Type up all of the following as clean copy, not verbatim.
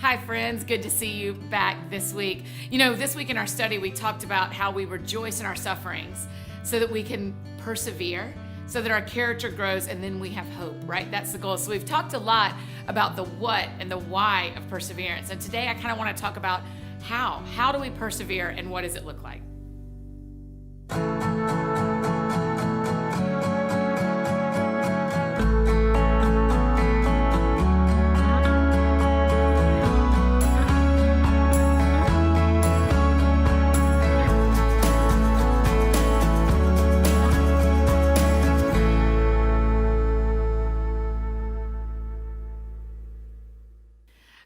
Hi, friends. Good to see you back this week. This week in our study, we talked about how we rejoice in our sufferings so that we can persevere, so that our character grows, and then we have hope, right? That's the goal. So we've talked a lot about the what and the why of perseverance. And today I kind of want to talk about how. How do we persevere and what does it look like?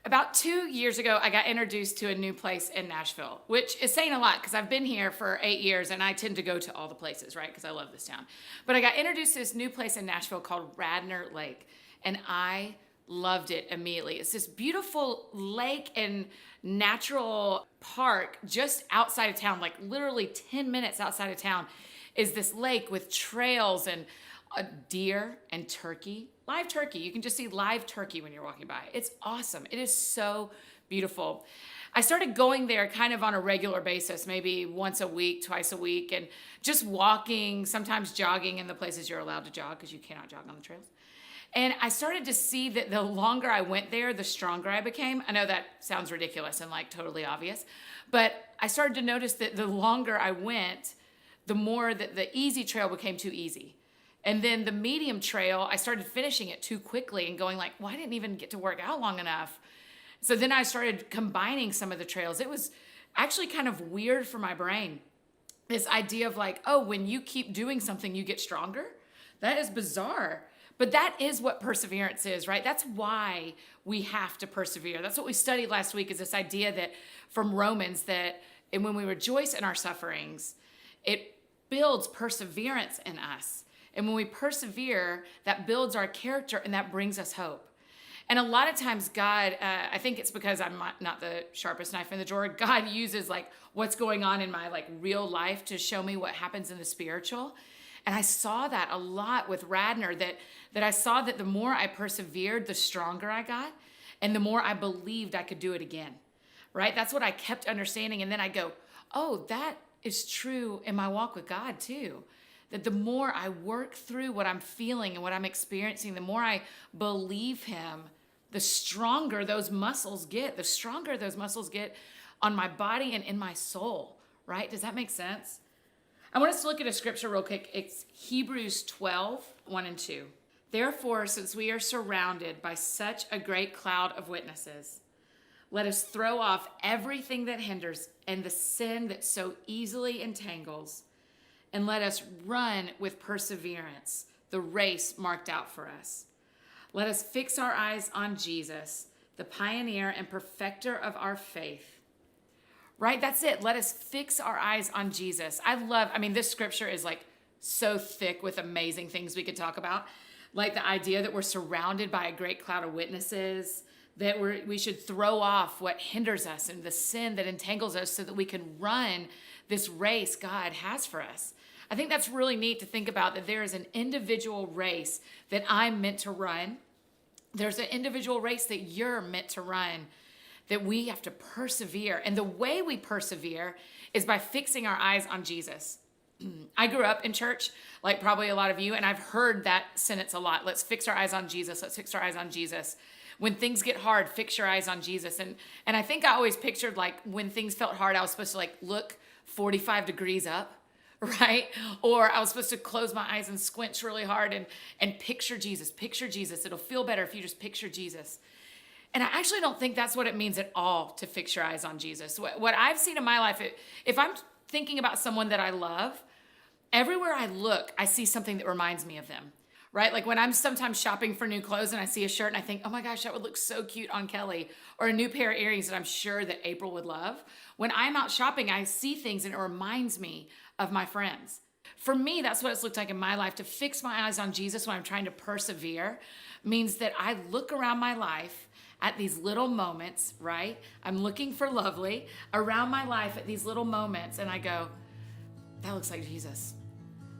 About 2 years ago, I got introduced to a new place in Nashville, which is saying a lot because I've been here for 8 years and I tend to go to all the places, right? Because I love this town. But I got introduced to this new place in Nashville called Radnor Lake, and I loved it immediately. It's this beautiful lake and natural park just outside of town, like literally 10 minutes outside of town is this lake with trails and a deer and turkey. Live turkey. You can just see live turkey when you're walking by. It's awesome. It is so beautiful. I started going there kind of on a regular basis, maybe once a week, twice a week, and just walking, sometimes jogging in the places you're allowed to jog because you cannot jog on the trails. And I started to see that the longer I went there, the stronger I became. I know that sounds ridiculous and like totally obvious, but I started to notice that the longer I went, the more that the easy trail became too easy. And then the medium trail, I started finishing it too quickly and going like, well, I didn't even get to work out long enough. So then I started combining some of the trails. It was actually kind of weird for my brain. This idea of like, oh, when you keep doing something, you get stronger. That is bizarre. But that is what perseverance is, right? That's why we have to persevere. That's what we studied last week, is this idea that from Romans that and when we rejoice in our sufferings, it builds perseverance in us. And when we persevere, that builds our character and that brings us hope. And a lot of times God, I think it's because I'm not the sharpest knife in the drawer, God uses like what's going on in my like real life to show me what happens in the spiritual. And I saw that a lot with Radnor, that I saw that the more I persevered, the stronger I got. And the more I believed I could do it again, right? That's what I kept understanding. And then I go, oh, that is true in my walk with God too. That the more I work through what I'm feeling and what I'm experiencing, the more I believe him, the stronger those muscles get, on my body and in my soul, right? Does that make sense? I want us to look at a scripture real quick. It's Hebrews 12, 1 and 2. Therefore, since we are surrounded by such a great cloud of witnesses, let us throw off everything that hinders and the sin that so easily entangles, and let us run with perseverance the race marked out for us. Let us fix our eyes on Jesus, the pioneer and perfecter of our faith. Right? That's it. Let us fix our eyes on Jesus. This scripture is like so thick with amazing things we could talk about. Like the idea that we're surrounded by a great cloud of witnesses, that we should throw off what hinders us and the sin that entangles us so that we can run this race God has for us. I think that's really neat to think about, that there is an individual race that I'm meant to run. There's an individual race that you're meant to run, that we have to persevere. And the way we persevere is by fixing our eyes on Jesus. I grew up in church, like probably a lot of you, and I've heard that sentence a lot. Let's fix our eyes on Jesus. Let's fix our eyes on Jesus. When things get hard, fix your eyes on Jesus. And I think I always pictured like when things felt hard, I was supposed to like look 45 degrees up, right? Or I was supposed to close my eyes and squinch really hard and picture Jesus. Picture Jesus. It'll feel better if you just picture Jesus. And I actually don't think that's what it means at all to fix your eyes on Jesus. What I've seen in my life, if I'm thinking about someone that I love, everywhere I look, I see something that reminds me of them, right? Like when I'm sometimes shopping for new clothes and I see a shirt and I think, oh my gosh, that would look so cute on Kelly, or a new pair of earrings that I'm sure that April would love. When I'm out shopping, I see things and it reminds me of my friends. For me, that's what it's looked like in my life. To fix my eyes on Jesus when I'm trying to persevere means that I look around my life at these little moments, right? I'm looking for lovely around my life at these little moments, and I go, that looks like Jesus.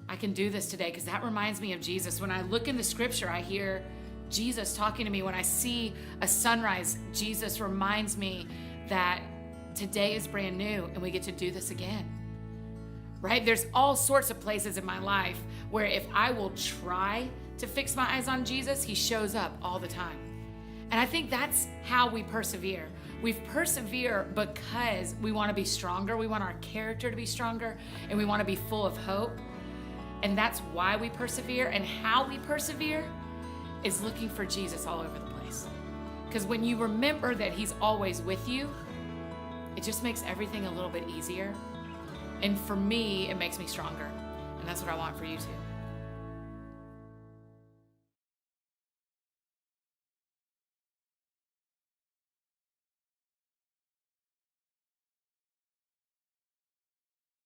I can do this today because that reminds me of Jesus. When I look in the scripture, I hear Jesus talking to me. When I see a sunrise, Jesus reminds me that today is brand new and we get to do this again. Right? There's all sorts of places in my life where if I will try to fix my eyes on Jesus, he shows up all the time. And I think that's how we persevere. We persevere because we want to be stronger. We want our character to be stronger, and we want to be full of hope. And that's why we persevere. And how we persevere is looking for Jesus all over the place. Because when you remember that he's always with you, it just makes everything a little bit easier. And for me, it makes me stronger. And that's what I want for you too.